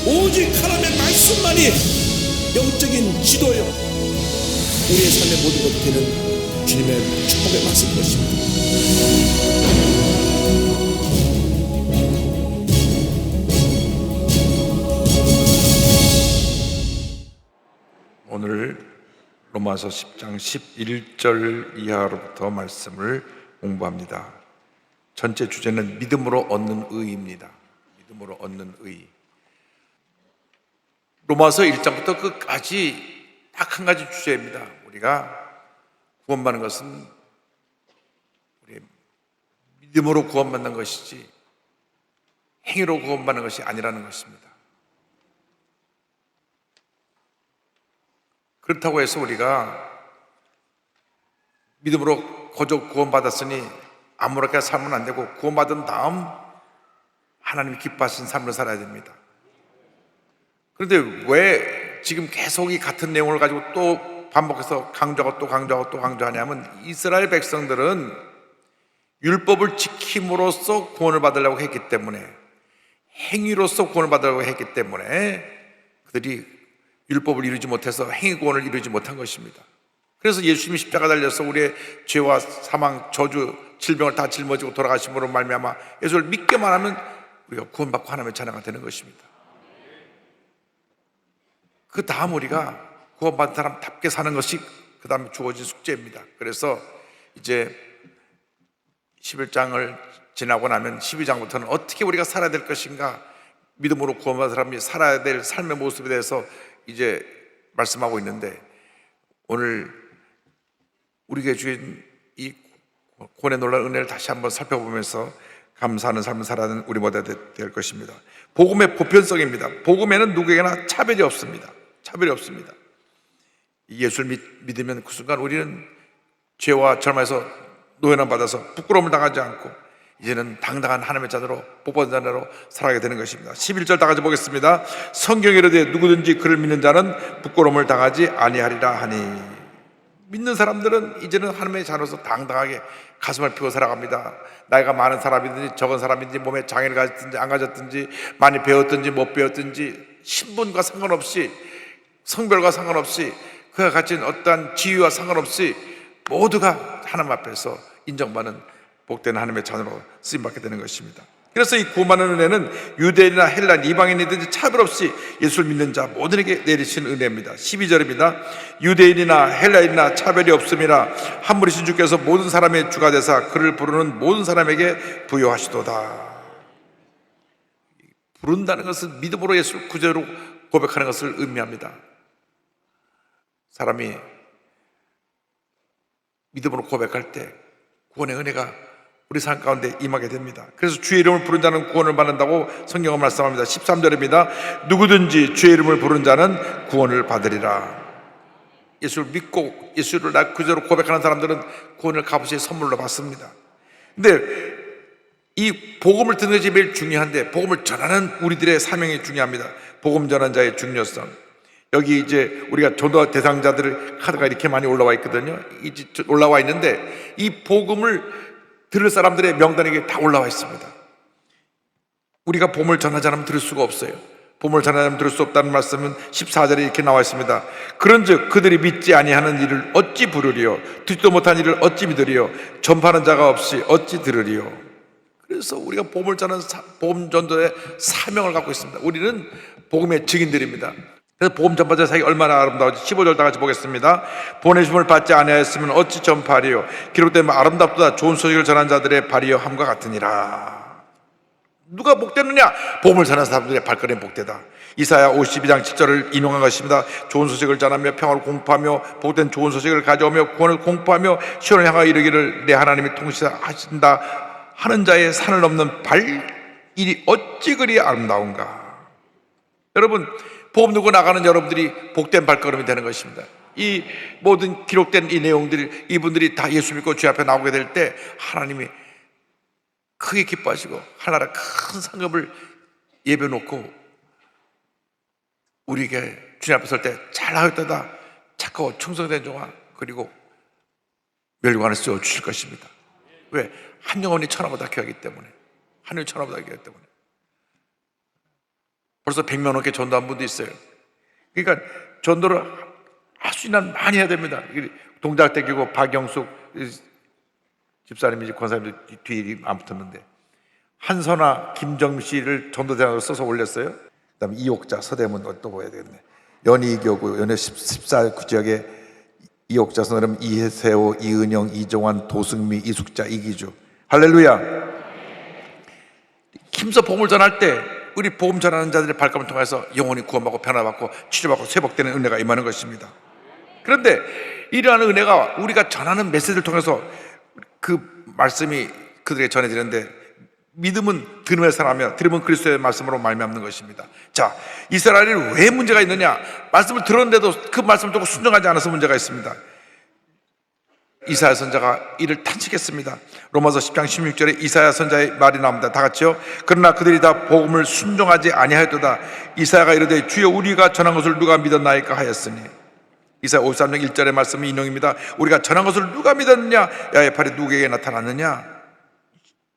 오직 하나님의 말씀만이 영적인 지도요, 우리의 삶의 모든 것이 되는 주님의 축복의 말씀인 것입니다. 오늘 로마서 10장 11절 이하로부터 말씀을 공부합니다. 전체 주제는 믿음으로 얻는 의입니다. 믿음으로 얻는 의. 로마서 1장부터 끝까지 딱 한 가지 주제입니다. 우리가 구원받는 것은 우리 믿음으로 구원받는 것이지 행위로 구원받는 것이 아니라는 것입니다. 그렇다고 해서 우리가 믿음으로 거저 구원받았으니 아무렇게나 살면 안 되고, 구원받은 다음 하나님이 기뻐하신 삶을 살아야 됩니다. 그런데 왜 지금 계속 이 같은 내용을 가지고 또 반복해서 강조하고 또 강조하고 또 강조하냐면, 이스라엘 백성들은 율법을 지킴으로써 구원을 받으려고 했기 때문에, 행위로서 구원을 받으려고 했기 때문에 그들이 율법을 이루지 못해서 행위 구원을 이루지 못한 것입니다. 그래서 예수님이 십자가 달려서 우리의 죄와 사망, 저주, 질병을 다 짊어지고 돌아가심으로 말미암아 예수를 믿기만 하면 우리가 구원받고 하나님의 자녀가 되는 것입니다. 그 다음 우리가 구원받은 사람답게 사는 것이 그 다음에 주어진 숙제입니다. 그래서 이제 11장을 지나고 나면 12장부터는 어떻게 우리가 살아야 될 것인가, 믿음으로 구원받은 사람이 살아야 될 삶의 모습에 대해서 이제 말씀하고 있는데, 오늘 우리에게 주신 이 구원의 놀라운 은혜를 다시 한번 살펴보면서 감사하는 삶을 살아가는 우리 모두가 될 것입니다. 복음의 보편성입니다. 복음에는 누구에게나 차별이 없습니다. 차별이 없습니다. 예수를 믿으면 그 순간 우리는 죄와 절망에서 노예남 받아서 부끄러움을 당하지 않고 이제는 당당한 하나님의 자녀로, 복받은 자녀로 살아가게 되는 것입니다. 11절 다 같이 보겠습니다. 성경에 이르되 누구든지 그를 믿는 자는 부끄러움을 당하지 아니하리라 하니. 믿는 사람들은 이제는 하나님의 자녀로서 당당하게 가슴을 펴고 살아갑니다. 나이가 많은 사람이든지 적은 사람이든지, 몸에 장애를 가졌든지 안 가졌든지, 많이 배웠든지 못 배웠든지, 신분과 상관없이, 성별과 상관없이, 그가 가진 어떠한 지위와 상관없이 모두가 하나님 앞에서 인정받는 복된 하나님의 자녀로 쓰임받게 되는 것입니다. 그래서 이 구원받는 은혜는 유대인이나 헬라인, 이방인이든지 차별 없이 예수를 믿는 자 모든에게 내리신 은혜입니다. 12절입니다. 유대인이나 헬라인이나 차별이 없음이라 한 분이신 주께서 모든 사람의 주가 되사 그를 부르는 모든 사람에게 부여하시도다. 부른다는 것은 믿음으로 예수를 구주로 고백하는 것을 의미합니다. 사람이 믿음으로 고백할 때 구원의 은혜가 우리 삶 가운데 임하게 됩니다. 그래서 주의 이름을 부른 자는 구원을 받는다고 성경은 말씀합니다. 13절입니다. 누구든지 주의 이름을 부른 자는 구원을 받으리라. 예수를 믿고 예수를 나 구주로 고백하는 사람들은 구원을 값없이 선물로 받습니다. 근데 이 복음을 듣는 것이 매일 중요한데, 복음을 전하는 우리들의 사명이 중요합니다. 복음 전한 자의 중요성. 여기 이제 우리가 전도 대상자들 카드가 이렇게 많이 올라와 있거든요. 올라와 있는데 이 복음을 들을 사람들의 명단이 다 올라와 있습니다. 우리가 복음을 전하지 않으면 들을 수가 없어요. 복음을 전하지 않으면 들을 수 없다는 말씀은 14절에 이렇게 나와 있습니다. 그런즉 그들이 믿지 아니하는 일을 어찌 부르리요, 듣지도 못한 일을 어찌 믿으리요, 전파하는 자가 없이 어찌 들으리요. 그래서 우리가 복음을 전하는 복음 전도의 사명을 갖고 있습니다. 우리는 복음의 증인들입니다. 그래서 복음 전파자 사역이 얼마나 아름다운지 15절 다 같이 보겠습니다. 보내심을 받지 아니하였으면 어찌 전파하리요, 기록된 아름답도다 좋은 소식을 전한 자들의 발이여 함과 같으니라. 누가 복되느냐? 복음을 전하는 사람들의 발걸음이 복되다. 이사야 52장 7절을 인용한 것입니다. 좋은 소식을 전하며 평화를 공포하며 복된 좋은 소식을 가져오며 구원을 공포하며 시온을 향하여 이르기를 내 하나님이 통치하신다 하는 자의 산을 넘는 발일이 어찌 그리 아름다운가. 여러분, 복음 듣고 나가는 여러분들이 복된 발걸음이 되는 것입니다. 이 모든 기록된 이 내용들, 이분들이 다 예수 믿고 주 앞에 나오게 될 때 하나님이 크게 기뻐하시고 하나라 큰 상급을 예배 놓고 우리에게 주님 앞에 설 때 잘하였다, 착하고 충성된 종아, 그리고 멸관을 씌워 주실 것입니다. 왜? 한 영혼이 천하보다 귀하기 때문에, 하늘 천하보다 귀하기 때문에. 벌써 100명 넘게 전도한 분도 있어요. 그러니까 전도를 할 수 있는 한 많이 해야 됩니다. 동작대교고 박영숙 집사님이 권사님들 뒤에 안 붙었는데 한선아, 김정미 씨를 전도대장으로 써서 올렸어요. 그다음에 이옥자, 서대문 또 보여야 되겠네. 연희교구, 연희 14구지역에 이옥자, 서대문, 이세호, 이은영, 이종환, 도승미, 이숙자, 이기주. 할렐루야. 힘써 복음을 전할 때 우리 복음 전하는 자들의 발걸음을 통해서 영혼이 구원받고 변화받고 치료받고 회복되는 은혜가 임하는 것입니다. 그런데 이러한 은혜가 우리가 전하는 메시지를 통해서 그 말씀이 그들에게 전해지는데 믿음은 들으면서 하며 들으면 그리스도의 말씀으로 말미암는 것입니다. 자, 이스라엘이 왜 문제가 있느냐? 말씀을 들었는데도 그 말씀을 듣고 순종하지 않아서 문제가 있습니다. 이사야 선자가 이를 탄식했습니다. 로마서 10장 16절에 이사야 선자의 말이 나옵니다. 다 같이요. 그러나 그들이 다 복음을 순종하지 아니하였도다. 이사야가 이르되 주여 우리가 전한 것을 누가 믿었나이까 하였으니. 이사야 53장 1절의 말씀이 인용입니다. 우리가 전한 것을 누가 믿었느냐? 야의 팔이 누구에게 나타났느냐?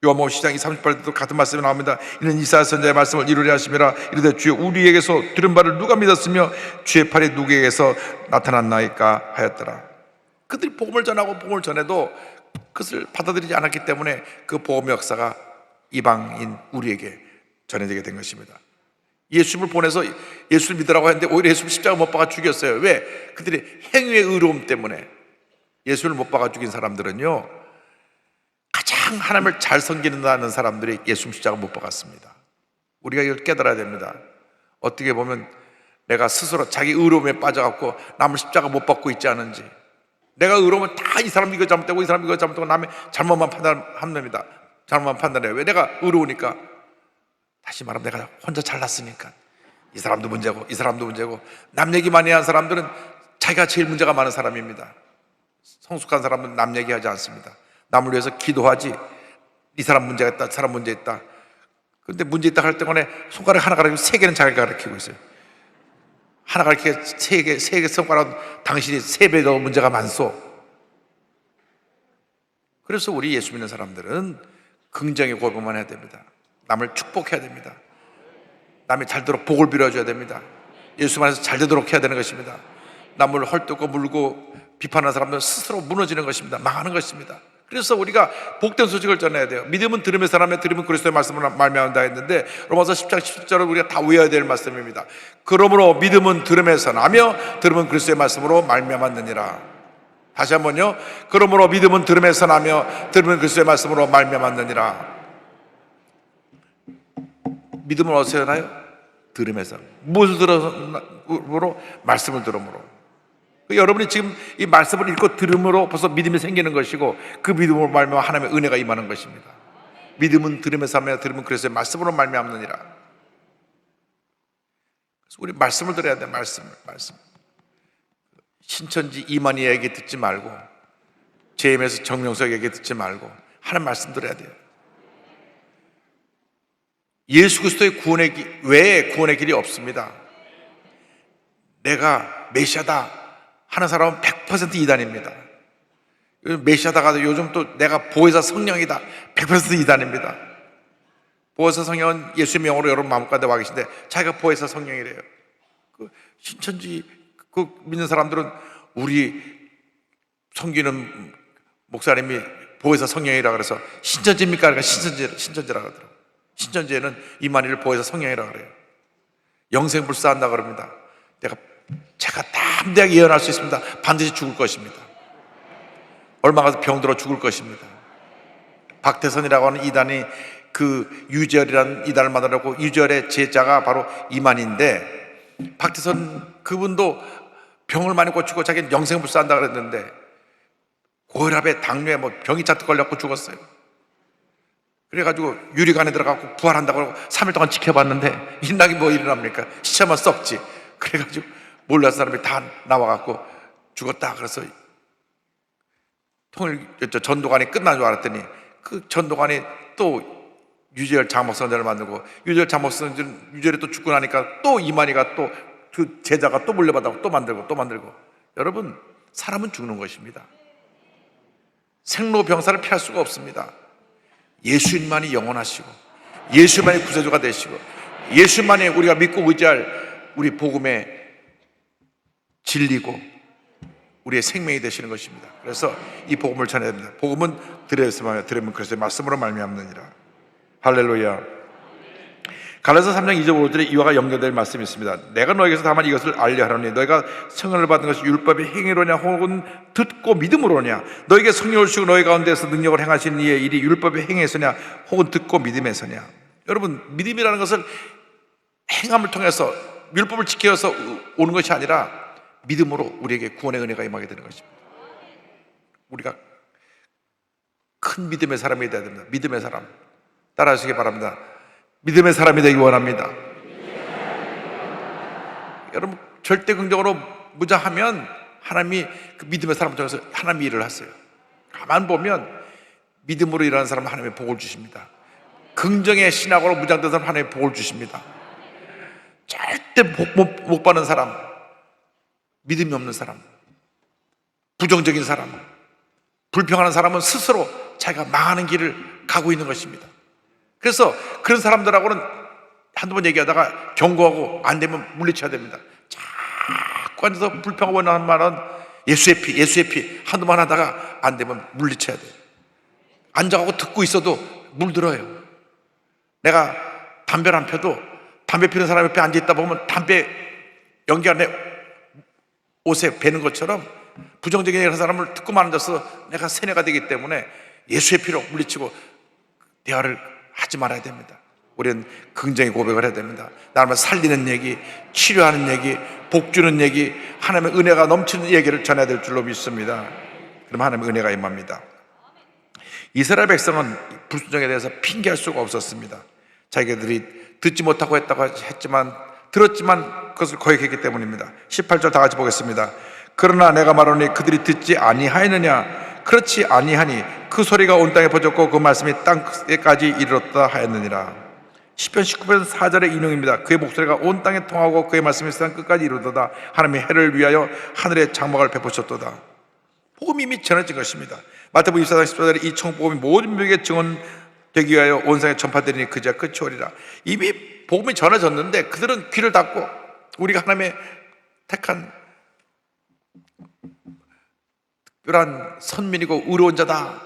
요한복음 10장 38절도 같은 말씀이 나옵니다. 이는 이사야 선자의 말씀을 이루려 하심이라. 이르되 주여 우리에게서 들은 바를 누가 믿었으며 주의 팔이 누구에게서 나타났나이까 하였더라. 그들이 복음을 전하고 복음을 전해도 그것을 받아들이지 않았기 때문에 그 복음의 역사가 이방인 우리에게 전해지게 된 것입니다. 예수님을 보내서 예수를 믿으라고 했는데 오히려 예수를 십자가 못 박아 죽였어요. 왜? 그들이 행위의 의로움 때문에. 예수를 못 박아 죽인 사람들은요, 가장 하나님을 잘 섬기는다는 사람들이 예수님 십자가 못 박았습니다. 우리가 이걸 깨달아야 됩니다. 어떻게 보면 내가 스스로 자기 의로움에 빠져갖고 남을 십자가 못 박고 있지 않은지, 내가 의로우면 다 이 사람 이거 잘못되고 이 사람 이거 잘못되고 남의 잘못만 판단합니다. 잘못만 판단해요. 왜? 내가 의로우니까. 다시 말하면 내가 혼자 잘났으니까. 이 사람도 문제고 이 사람도 문제고. 남 얘기 많이 하는 사람들은 자기가 제일 문제가 많은 사람입니다. 성숙한 사람은 남 얘기하지 않습니다. 남을 위해서 기도하지. 이 사람 문제가 있다, 이 사람 문제 있다. 그런데 문제 있다 할 때만에 손가락 하나 가리키고 세 개는 자기가 가리키고 있어요. 하나 가리키고 세 개 손가락 당신이 3배 더 문제가 많소. 그래서 우리 예수 믿는 사람들은 긍정의 고백만 해야 됩니다. 남을 축복해야 됩니다. 남이 잘 되도록 복을 빌어줘야 됩니다. 예수 안에서 잘 되도록 해야 되는 것입니다. 남을 헐뜯고 물고 비판하는 사람들은 스스로 무너지는 것입니다. 망하는 것입니다. 그래서 우리가 복된 소식을 전해야 돼요. 믿음은 들으면서 하며 들으면 그리스도의 말씀을 말미암는다 했는데 로마서 10장 17절은 우리가 다 외워야 될 말씀입니다. 그러므로 믿음은 들으면서 하며 들으면 그리스도의 말씀으로 말미암았느니라. 다시 한번요. 그러므로 믿음은 들으면서 하며 들으면 그리스도의 말씀으로 말미암았느니라. 믿음을 어디서 하나요? 들으면서. 무엇을 들으므로? 말씀을 들으므로. 여러분이 지금 이 말씀을 읽고 들음으로 벌써 믿음이 생기는 것이고 그 믿음으로 말미암아 하나님의 은혜가 임하는 것입니다. 믿음은 들으면서 하며 들으면 그래서 말씀으로 말미암느니라. 그래서 우리 말씀을 들어야 돼. 말씀. 신천지 이만희 얘기 듣지 말고 JMS 정명석 얘기 듣지 말고 하나님 말씀 들어야 돼요. 예수 그리스도의 구원의 길 외에 구원의 길이 없습니다. 내가 메시아다 하는 사람은 100% 이단입니다. 메시아다가 요즘 또 내가 보혜사 성령이다 100% 이단입니다. 보혜사 성령은 예수의 명으로 여러분 마음가운데 와 계신데 자기가 보혜사 성령이래요. 그 신천지 그 믿는 사람들은 우리 섬기는 목사님이 보혜사 성령이라 그래서 신천지입니까? 그러니까 신천지라 그러더라고요. 신천지에는 이만희를 보혜사 성령이라 그래요. 영생불사한다 그럽니다. 제가 담대하게 예언할 수 있습니다. 반드시 죽을 것입니다. 얼마 가서 병들어 죽을 것입니다. 박태선이라고 하는 이단이 그 유절이라는 이단을 만들었고 유절의 제자가 바로 이만희인데 박태선 그분도 병을 많이 고치고 자기는 영생불사한다 그랬는데 고혈압에 당뇨에 뭐 병이 잔뜩 걸려갖고 죽었어요. 그래가지고 유리관에 들어가고 부활한다고 하고 3일 동안 지켜봤는데 인락이 뭐 일어납니까? 시체만 썩지. 그래가지고 몰라서 사람이 다 나와갖고 죽었다. 그래서 전도관이 끝난 줄 알았더니 그 전도관이 또 유재열 장목선자를 만들고 유재열 장목선자 유재열이 또 죽고 나니까 또 이만희가 또 그 제자가 또 물려받아고 또 만들고 여러분 사람은 죽는 것입니다. 생로병사를 피할 수가 없습니다. 예수님만이 영원하시고 예수님만이 구세주가 되시고 예수만이 우리가 믿고 의지할 우리 복음의 진리고 우리의 생명이 되시는 것입니다. 그래서 이 복음을 전해야 됩니다. 복음은 들으면 그래서 말씀으로 말미암느니라. 할렐루야. 갈라디아서 3장 2절 5절에 이와 연결될 말씀이 있습니다. 내가 너에게서 다만 이것을 알려 하노니 너희가 성령을 받은 것이 율법의 행위로냐 혹은 듣고 믿음으로냐. 너에게 성령을 주시고 너희 가운데서 능력을 행하시는 이의 일이 율법의 행위에서냐 혹은 듣고 믿음에서냐. 여러분, 믿음이라는 것을 행함을 통해서 율법을 지켜서 오는 것이 아니라 믿음으로 우리에게 구원의 은혜가 임하게 되는 것입니다. 우리가 큰 믿음의 사람이 되어야 됩니다. 믿음의 사람 따라하시기 바랍니다. 믿음의 사람이 되기 원합니다. 여러분, 절대 긍정으로 무장하면 하나님이 그 믿음의 사람을 통해서 하나님이 일을 하세요. 가만 보면 믿음으로 일하는 사람은 하나님의 복을 주십니다. 긍정의 신학으로 무장된 사람은 하나님의 복을 주십니다. 절대 못 받는 사람, 믿음이 없는 사람, 부정적인 사람, 불평하는 사람은 스스로 자기가 망하는 길을 가고 있는 것입니다. 그래서 그런 사람들하고는 한두 번 얘기하다가 경고하고 안 되면 물리쳐야 됩니다. 자꾸 앉아서 불평하고 하는 말은 예수의 피 한두 번 하다가 안 되면 물리쳐야 돼요. 앉아가고 듣고 있어도 물들어요. 내가 담배를 안 펴도 담배 피는 사람 옆에 앉아있다 보면 담배 연기가 내 옷에 배는 것처럼 부정적인 그런 사람을 듣고만 앉아서 내가 세뇌가 되기 때문에 예수의 피로 물리치고 대화를 하지 말아야 됩니다. 우리는 긍정의 고백을 해야 됩니다. 나를 살리는 얘기, 치료하는 얘기, 복주는 얘기, 하나님의 은혜가 넘치는 얘기를 전해야 될 줄로 믿습니다. 그럼 하나님의 은혜가 임합니다. 이스라엘 백성은 불순종에 대해서 핑계할 수가 없었습니다. 자기들이 듣지 못하고 했다고 했지만 들었지만 그것을 거역했기 때문입니다. 18절 다 같이 보겠습니다. 그러나 내가 말하노니 그들이 듣지 아니하였느냐. 그렇지 아니하니 그 소리가 온 땅에 퍼졌고 그 말씀이 땅에까지 이르렀다 하였느니라. 시편 19편 4절의 인용입니다. 그의 목소리가 온 땅에 통하고 그의 말씀이 세상 끝까지 이르렀다. 하나님이 해를 위하여 하늘에 장막을 베푸셨도다. 복음이 이미 전해진 것입니다. 마태복음 24장 14절에 이 천국복음이 모든 민족에게 증언되기 위하여 온 세상에 전파되리니 그제야 끝이 오리라. 이미 복음이 전해졌는데 그들은 귀를 닫고 우리가 하나님의 택한 특별한 선민이고 의로운 자다,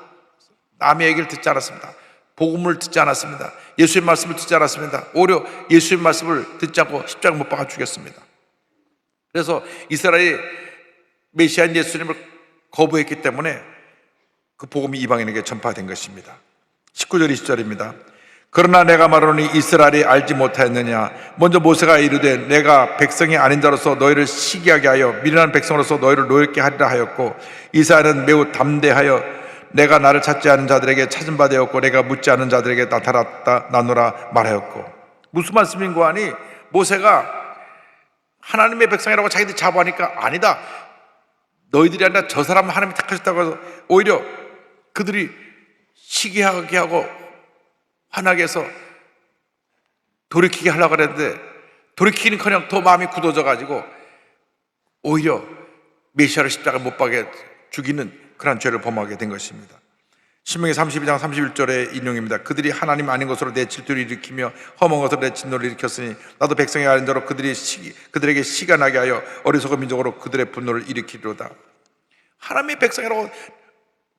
남의 얘기를 듣지 않았습니다. 복음을 듣지 않았습니다. 예수의 말씀을 듣지 않았습니다. 오히려 예수의 말씀을 듣지 않고 십자가 못 박아 죽였습니다. 그래서 이스라엘이 메시아인 예수님을 거부했기 때문에 그 복음이 이방인에게 전파된 것입니다. 19절 20절입니다. 그러나 내가 말하노니 이스라엘이 알지 못하였느냐. 먼저 모세가 이르되 내가 백성이 아닌 자로서 너희를 시기하게 하여 미련한 백성으로서 너희를 노엽게 하리라 하였고 이스라엘은 매우 담대하여 내가 나를 찾지 않은 자들에게 찾은 바 되었고 내가 묻지 않은 자들에게 나누라 말하였고. 무슨 말씀인고 하니 모세가 하나님의 백성이라고 자기들이 자부하니까 아니다, 너희들이 아니라 저 사람을 하나님이 택하셨다고 해서 오히려 그들이 시기하게 하고 화나게 해서 돌이키게 하려고 그랬는데 돌이키는커녕 더 마음이 굳어져 가지고 오히려 메시아를 십자가에 못 박아 죽이는 그런 죄를 범하게 된 것입니다. 신명기 32장 31절의 인용입니다. 그들이 하나님 아닌 것으로 내 질투를 일으키며 험한 것으로 내 진노를 일으켰으니 나도 백성이 아닌 자로 그들에게 시가 나게 하여 어리석은 민족으로 그들의 분노를 일으키리로다. 하나님의 백성이라고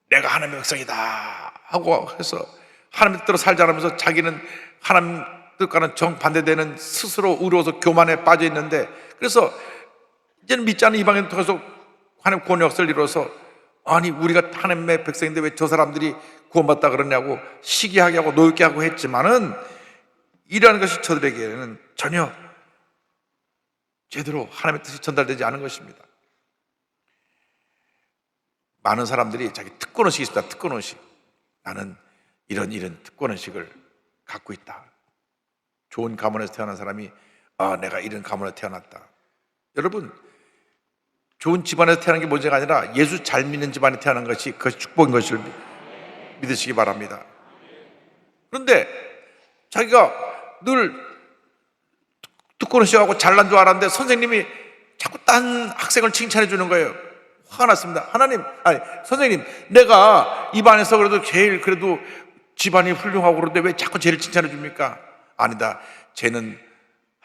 내가 하나님의 백성이다 하고 해서 하나님 뜻대로 살지 않으면서 자기는 하나님 뜻과는 정반대되는 스스로 의로워서 교만에 빠져 있는데, 그래서 이제는 믿지 않는 이방인을 통해서 하나님 구원 역사를 이루어서 아니 우리가 하나님의 백성인데 왜 저 사람들이 구원받다 그러냐고 시기하게 하고 노엽게 하고 했지만은 이라는 것이 저들에게는 전혀 제대로 하나님의 뜻이 전달되지 않은 것입니다. 많은 사람들이 자기 특권의식이 있습니다. 특권의식. 나는 이런 특권의식을 갖고 있다. 좋은 가문에서 태어난 사람이 내가 이런 가문에 태어났다. 여러분, 좋은 집안에서 태어난 게 문제가 아니라 예수 잘 믿는 집안에 태어난 것이 그것이 축복인 것을 믿으시기 바랍니다. 그런데 자기가 늘 특권의식하고 잘난 줄 알았는데 선생님이 자꾸 딴 학생을 칭찬해 주는 거예요. 화가 났습니다. 선생님, 내가 이 반에서 그래도 제일 그래도 집안이 훌륭하고 그런데 왜 자꾸 쟤를 칭찬해 줍니까? 아니다. 쟤는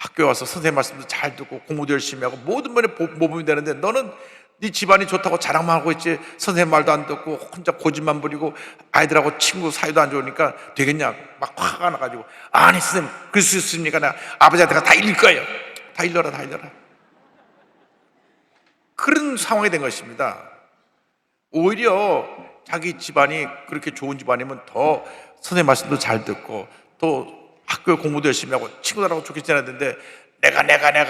학교에 와서 선생님 말씀도 잘 듣고 공부도 열심히 하고 모든 면에 모범이 되는데 너는 네 집안이 좋다고 자랑만 하고 있지 선생님 말도 안 듣고 혼자 고집만 부리고 아이들하고 친구 사이도 안 좋으니까 되겠냐 막 화가 나가지고 아니 선생님 그럴 수 있습니까? 나 아버지한테 다 일릴 거예요. 다 일러라 다 일러라. 그런 상황이 된 것입니다. 오히려 자기 집안이 그렇게 좋은 집안이면 더 선생님 말씀도 잘 듣고 또 학교에 공부도 열심히 하고 친구들하고 좋게 지내야 되는데 내가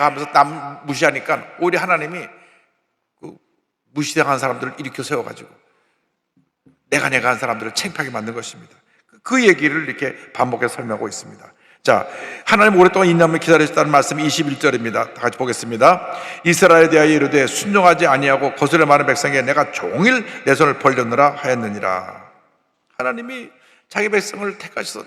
하면서 남 무시하니까 오히려 하나님이 그 무시당한 사람들을 일으켜 세워가지고 내가 한 사람들을 창피하게 만든 것입니다. 그 얘기를 이렇게 반복해서 설명하고 있습니다. 자, 하나님 오랫동안 인내하며 기다리셨다는 말씀이 21절입니다. 다 같이 보겠습니다. 이스라엘에 대하여 이르되 순종하지 아니하고 거스려 많은 백성에게 내가 종일 내 손을 벌렸느라 하였느니라. 하나님이 자기 백성을 택하셔서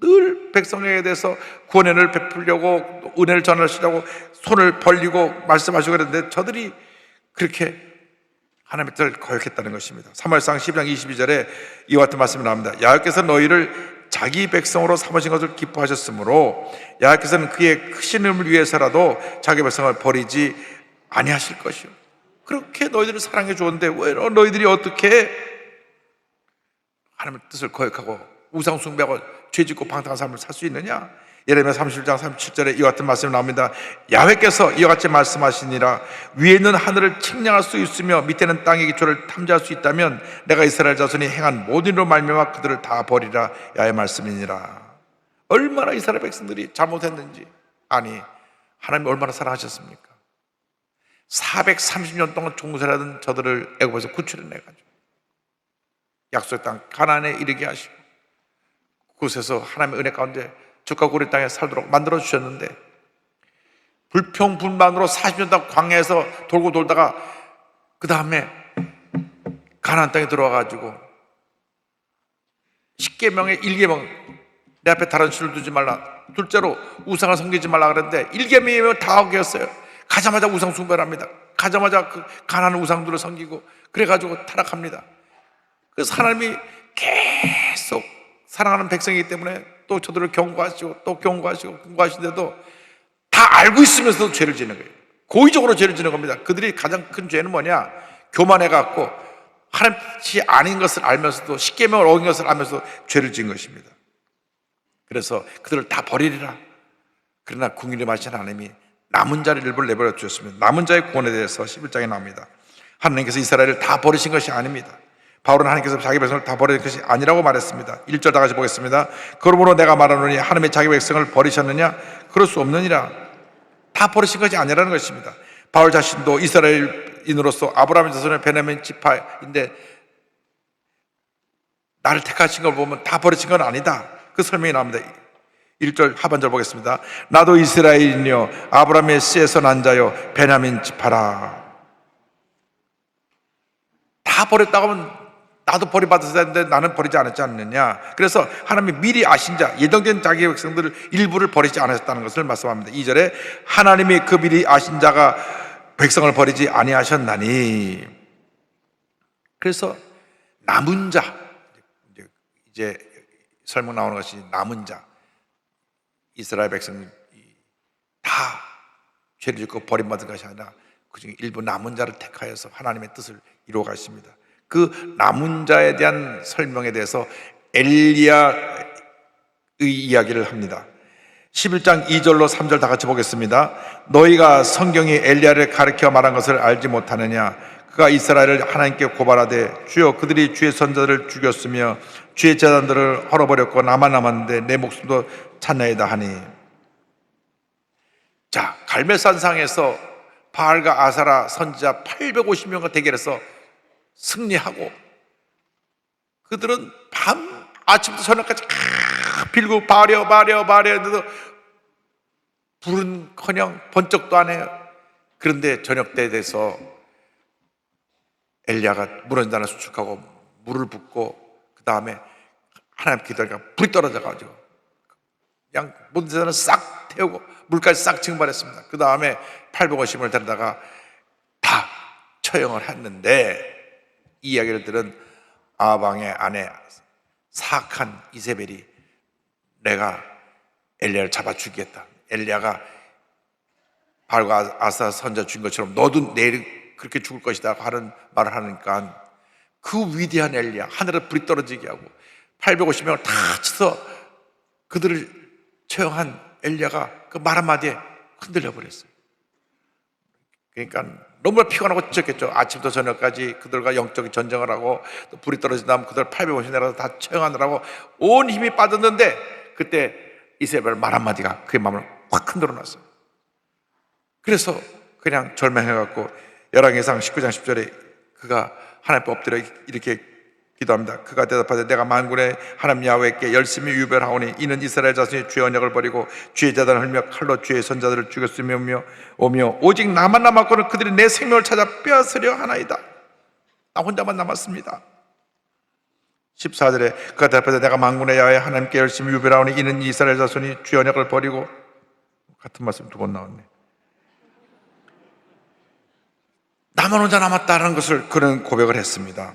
늘 백성에게 대해서 구원을 베풀려고 은혜를 전하시려고 손을 벌리고 말씀하시고 그랬는데 저들이 그렇게 하나님의 뜻을 거역했다는 것입니다. 사무엘상 12장 22절에 이와 같은 말씀이 나옵니다. 여호와께서 너희를 자기 백성으로 삼으신 것을 기뻐하셨으므로 여호와께서는 그의 크신 이름을 위해서라도 자기 백성을 버리지 아니하실 것이요. 그렇게 너희들을 사랑해 주었는데 왜 너희들이 어떻게 하나님의 뜻을 거역하고 우상 숭배하고 죄짓고 방탕한 삶을 살 수 있느냐? 예레미야 31장 37절에 이와 같은 말씀이 나옵니다. 야훼께서 이와 같이 말씀하시니라. 위에 있는 하늘을 측량할 수 있으며 밑에는 땅의 기초를 탐지할 수 있다면 내가 이스라엘 자손이 행한 모든 일로 말미암아 그들을 다 버리라. 야의 말씀이니라. 얼마나 이스라엘 백성들이 잘못했는지. 아니 하나님이 얼마나 사랑하셨습니까? 430년 동안 종살이하던 저들을 애굽에서 구출해내가지고 약속의 땅 가나안에 이르게 하시고 그곳에서 하나님의 은혜 가운데 적과 고리 땅에 살도록 만들어 주셨는데 불평불만으로 40년 동안 광야에서 돌고 돌다가 그 다음에 가나안 땅에 들어와가지고 10계명의 1계명 내 앞에 다른 신을 두지 말라, 둘째로 우상을 섬기지 말라 그랬는데 1계명이면 다 어겼어요. 가자마자 우상 숭배를 합니다. 가자마자 그 가나안 우상들을 섬기고 그래가지고 타락합니다. 그래서 하나님이 계속 사랑하는 백성이기 때문에 또 저들을 경고하시고 또 경고하시고 경고하시는데도 다 알고 있으면서도 죄를 지는 거예요. 고의적으로 죄를 지는 겁니다. 그들이 가장 큰 죄는 뭐냐? 교만해갖고 하나님이 아닌 것을 알면서도 십계명을 어긴 것을 알면서도 죄를 지은 것입니다. 그래서 그들을 다 버리리라. 그러나 궁일이 마신 하나님이 남은 자를 일부를 내버려 주셨습니다. 남은 자의 구원에 대해서 11장에 나옵니다. 하나님께서 이스라엘을 다 버리신 것이 아닙니다. 바울은 하나님께서 자기 백성을 다 버리는 것이 아니라고 말했습니다. 1절 다 같이 보겠습니다. 그러므로 내가 말하노니 하나님의 자기 백성을 버리셨느냐? 그럴 수 없느니라. 다 버리신 것이 아니라는 것입니다. 바울 자신도 이스라엘인으로서 아브라함의 자손의 베냐민 지파인데 나를 택하신 걸 보면 다 버리신 건 아니다. 그 설명이 나옵니다. 1절 하반절 보겠습니다. 나도 이스라엘이요 아브라함의 씨에서 난 자요 베냐민 지파라. 다 버렸다고 하면 나도 버림받았어야 했는데 나는 버리지 않았지 않느냐. 그래서 하나님이 미리 아신 자, 예정된 자기 백성들을 일부를 버리지 않으셨다는 것을 말씀합니다. 2절에 하나님이 그 미리 아신 자가 백성을 버리지 아니하셨나니. 그래서 남은 자, 이제 설명 나오는 것이 남은 자, 이스라엘 백성이 다 죄를 짓고 버림받은 것이 아니라 그중에 일부 남은 자를 택하여서 하나님의 뜻을 이루어 가십니다. 그 남은 자에 대한 설명에 대해서 엘리야의 이야기를 합니다. 11장 2절로 3절 다 같이 보겠습니다. 너희가 성경이 엘리야를 가르쳐 말한 것을 알지 못하느냐? 그가 이스라엘을 하나님께 고발하되 주여 그들이 주의 선자들을 죽였으며 주의 제단들을 헐어버렸고 나만 남았는데 내 목숨도 찾나이다 하니. 자, 갈멜산상에서 바알과 아사라 선지자 850명과 대결해서 승리하고 그들은 밤 아침부터 저녁까지 빌고 바려 했는데도 불은커녕 번쩍도 안 해요. 그런데 저녁 때에 돼서 엘리야가 무너진다는 수축하고 물을 붓고 그 다음에 하나님 기도하니까 불이 떨어져가지고 그냥 모든 재산을 싹 태우고 물까지 싹 증발했습니다. 그 다음에 850명을 데려다가 다 처형을 했는데 이 이야기를 들은 아방의 아내 사악한 이세벨이 내가 엘리야를 잡아 죽이겠다. 엘리야가 바알과 아사 선자 죽인 것처럼 너도 내일 그렇게 죽을 것이다 하는 말을 하니까 그 위대한 엘리야, 하늘에 불이 떨어지게 하고 850명을 다 쳐서 그들을 처형한 엘리야가 그 말 한마디에 흔들려 버렸어요. 그러니까 너무나 피곤하고 지쳤겠죠. 아침부터 저녁까지 그들과 영적인 전쟁을 하고 또 불이 떨어진 다음 그들 850 내려서 다 처형하느라고 온 힘이 빠졌는데 그때 이세벨 말 한마디가 그의 마음을 확 흔들어 놨어요. 그래서 그냥 절망해갖고 열왕기상 19장 10절에 그가 하나님 앞에 엎드려 이렇게 기도합니다. 그가 대답하되 내가 만군의 하나님 야훼께 열심히 유별하오니 이는 이스라엘 자손이 주의 언약을 버리고 주의 제단을 흘며 칼로 주의 선자들을 죽였으며 오며 오직 나만 남았거늘 그들이 내 생명을 찾아 빼앗으려 하나이다. 나 혼자만 남았습니다. 14절에 그가 대답하되 내가 만군의 야훼 하나님께 열심히 유별하오니 이는 이스라엘 자손이 주의 언약을 버리고, 같은 말씀 두 번 나왔네. 나만 혼자 남았다는 것을 그는 고백을 했습니다.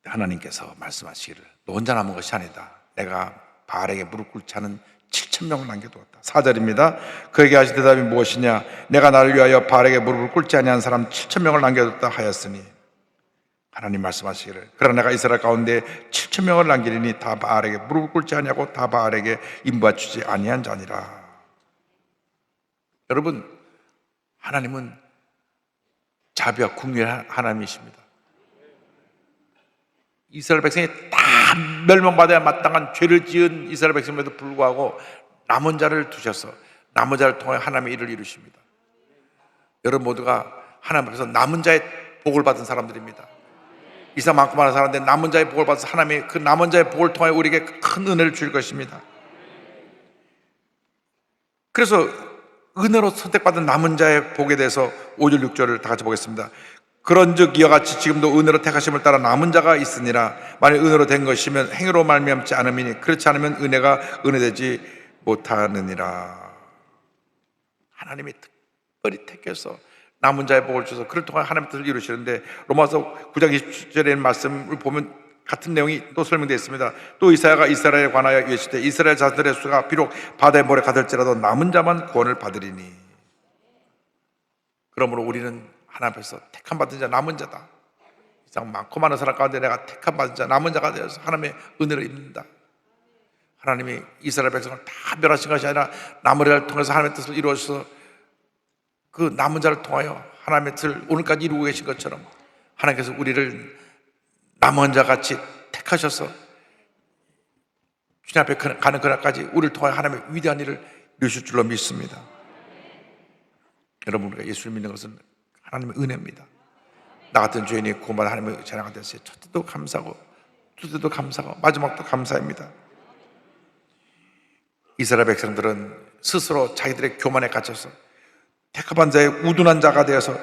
하나님께서 말씀하시기를 너 혼자 남은 것이 아니다. 내가 바알에게 무릎 꿇지 않은 7,000명을 남겨두었다. 4절입니다. 그에게 하신 대답이 무엇이냐? 내가 나를 위하여 바알에게 무릎을 꿇지 아니한 사람 7,000명을 남겨뒀다 하였으니, 하나님 말씀하시기를 그러나 내가 이스라엘 가운데 7,000명을 남기리니 다 바알에게 무릎을 꿇지 아니하고 다 바알에게 인바치지 아니한 자니라. 여러분, 하나님은 자비와 긍휼의 하나님이십니다. 이스라엘 백성이 다 멸망받아야 마땅한 죄를 지은 이스라엘 백성임에도 불구하고 남은 자를 두셔서 남은 자를 통해 하나님의 일을 이루십니다. 여러분 모두가 하나님 앞에서 남은 자의 복을 받은 사람들입니다. 이 세상 많고 많은 사람인데 남은 자의 복을 받아서 하나님이 그 남은 자의 복을 통해 우리에게 큰 은혜를 줄 것입니다. 그래서 은혜로 선택받은 남은 자의 복에 대해서 5절 6절을 다 같이 보겠습니다. 그런즉 이와 같이 지금도 은혜로 택하심을 따라 남은 자가 있으니라. 만일 은혜로 된 것이면 행위로 말미암지 않음이니 그렇지 않으면 은혜가 은혜되지 못하느니라. 하나님이 특별히 택해서 남은 자의 복을 주셔서 그를 통해 하나님의 뜻을 이루시는데, 로마서 9장 27절의 말씀을 보면 같은 내용이 또 설명되어 있습니다. 또 이사야가 이스라엘에 관하여 이르시되 이스라엘 자손들의 수가 비록 바다의 모래 같을지라도 남은 자만 구원을 받으리니. 그러므로 우리는 하나님 앞에서 택함 받은 자, 남은 자다. 이상 많고 많은 사람 가운데 내가 택함 받은 자, 남은 자가 되어서 하나님의 은혜를 입는다. 하나님이 이스라엘 백성을 다 멸하신 것이 아니라 남은 자를 통해서 하나님의 뜻을 이루어서 그 남은 자를 통하여 하나님의 뜻을 오늘까지 이루고 계신 것처럼 하나님께서 우리를 남은 자같이 택하셔서 주님 앞에 가는 그날까지 우리를 통하여 하나님의 위대한 일을 이루실 줄로 믿습니다. 여러분, 우리가 예수를 믿는 것은 하나님의 은혜입니다. 나 같은 죄인이 구원받아 하나님의 자녀가 됐어요. 첫째도 감사하고 둘째도 감사하고 마지막도 감사합니다. 이스라엘 백성들은 스스로 자기들의 교만에 갇혀서 택합한 자의 우둔한 자가 되어서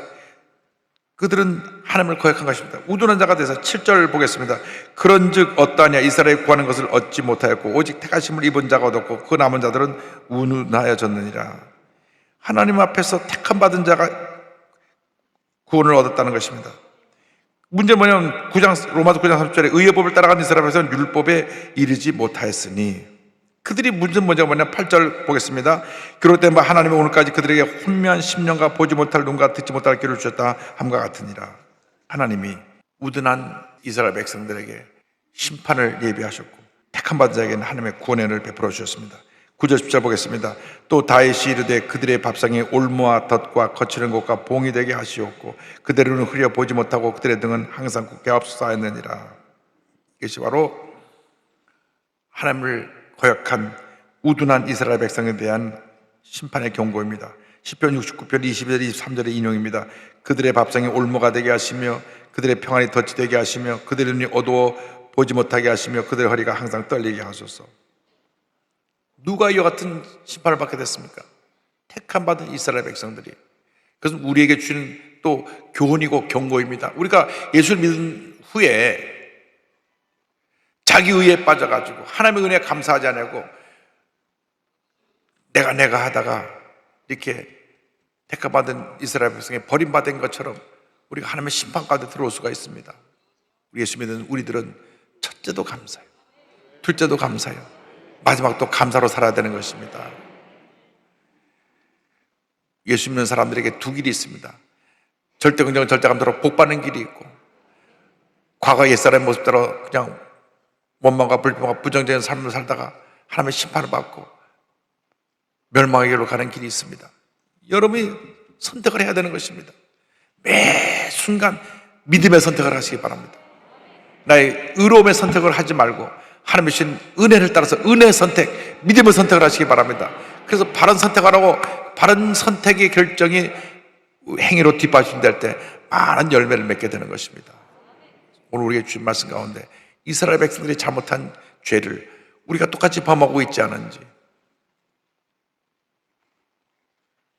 그들은 하나님을 거역한 것입니다. 우둔한 자가 되어서 7절 보겠습니다. 그런즉 어떠하냐? 이스라엘이 구하는 것을 얻지 못하였고 오직 택하심을 입은 자가 얻었고 그 남은 자들은 우둔하여졌느니라. 하나님 앞에서 택함 받은 자가 구원을 얻었다는 것입니다. 문제는 뭐냐면 로마서 9장 3절에 의의 법을 따라간 이스라엘 백성은 율법에 이르지 못하였으니, 그들이 문제는 뭐냐면 8절 보겠습니다. 그럴 때 하나님이 오늘까지 그들에게 혼미한 심령과 보지 못할 눈과 듣지 못할 귀를 주셨다 함과 같으니라. 하나님이 우둔한 이스라엘 백성들에게 심판을 예비하셨고 택함 받은 자에게는 하나님의 구원을 베풀어 주셨습니다. 9절 10절 보겠습니다. 또 다윗이 이르되 그들의 밥상에 올무와 덫과 거치는 곳과 봉이 되게 하시옵고 그들의 눈을 흐려 보지 못하고 그들의 등은 항상 굳게 없사하였느니라. 이것이 바로 하나님을 거역한 우둔한 이스라엘 백성에 대한 심판의 경고입니다. 시편 69편 22절 23절의 인용입니다. 그들의 밥상에 올무가 되게 하시며 그들의 평안이 덫이 되게 하시며 그들의 눈이 어두워 보지 못하게 하시며 그들의 허리가 항상 떨리게 하소서. 누가 이와 같은 심판을 받게 됐습니까? 택함 받은 이스라엘 백성들이. 그것은 우리에게 주는 또 교훈이고 경고입니다. 우리가 예수를 믿은 후에 자기 의에 빠져가지고 하나님의 은혜에 감사하지 않고 내가 하다가 이렇게 택함 받은 이스라엘 백성에 버림받은 것처럼 우리가 하나님의 심판 가운데 들어올 수가 있습니다. 우리 예수 믿는 우리들은 첫째도 감사해요, 둘째도 감사해요, 마지막도 감사로 살아야 되는 것입니다. 예수 믿는 사람들에게 두 길이 있습니다. 절대 긍정, 절대 감사로 복받는 길이 있고, 과거 옛사람의 모습대로 그냥 원망과 불평과 부정적인 삶을 살다가 하나님의 심판을 받고 멸망의 길로 가는 길이 있습니다. 여러분이 선택을 해야 되는 것입니다. 매 순간 믿음의 선택을 하시기 바랍니다. 나의 의로움의 선택을 하지 말고 하나님의 주신 은혜를 따라서 은혜의 선택, 믿음의 선택을 하시기 바랍니다. 그래서 바른 선택하라고, 바른 선택의 결정이 행위로 뒷받침될 때 많은 열매를 맺게 되는 것입니다. 오늘 우리가 주신 말씀 가운데 이스라엘 백성들이 잘못한 죄를 우리가 똑같이 범하고 있지 않은지,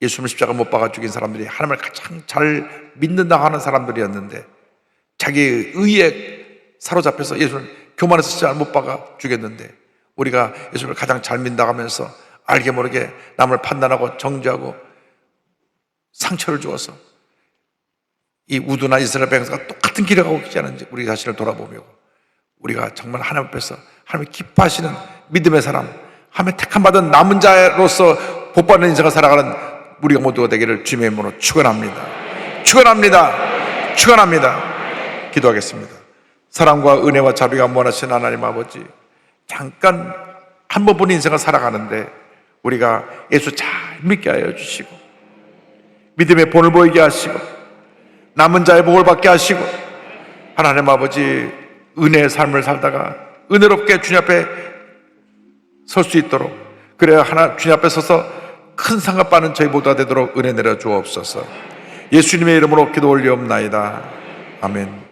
예수님을 십자가 못 박아 죽인 사람들이 하나님을 가장 잘 믿는다 하는 사람들이었는데 자기의 의에 사로잡혀서 예수를 교만해서 십자가 못 박아 죽였는데, 우리가 예수를 가장 잘 믿는다 하면서 알게 모르게 남을 판단하고 정죄하고 상처를 주어서 이 우둔한 이스라엘 백성과 똑같은 길을 가고 있지 않은지 우리 자신을 돌아보며, 우리가 정말 하나님 앞에서 하나님이 기뻐하시는 믿음의 사람, 하나님의 택함받은 남은 자로서 복받는 인생을 살아가는 우리가 모두가 되기를 주님의 이름으로 축원합니다. 축원합니다. 축원합니다. 기도하겠습니다. 사랑과 은혜와 자비가 무한하신 하나님 아버지, 잠깐 한 번뿐인 인생을 살아가는데 우리가 예수 잘 믿게 하여 주시고, 믿음의 본을 보이게 하시고, 남은 자의 복을 받게 하시고, 하나님 아버지 은혜의 삶을 살다가 은혜롭게 주님 앞에 설 수 있도록, 그래야 주님 앞에 서서 큰 상급 받는 저희 모두가 되도록 은혜 내려 주옵소서. 예수님의 이름으로 기도 올리옵나이다. 아멘.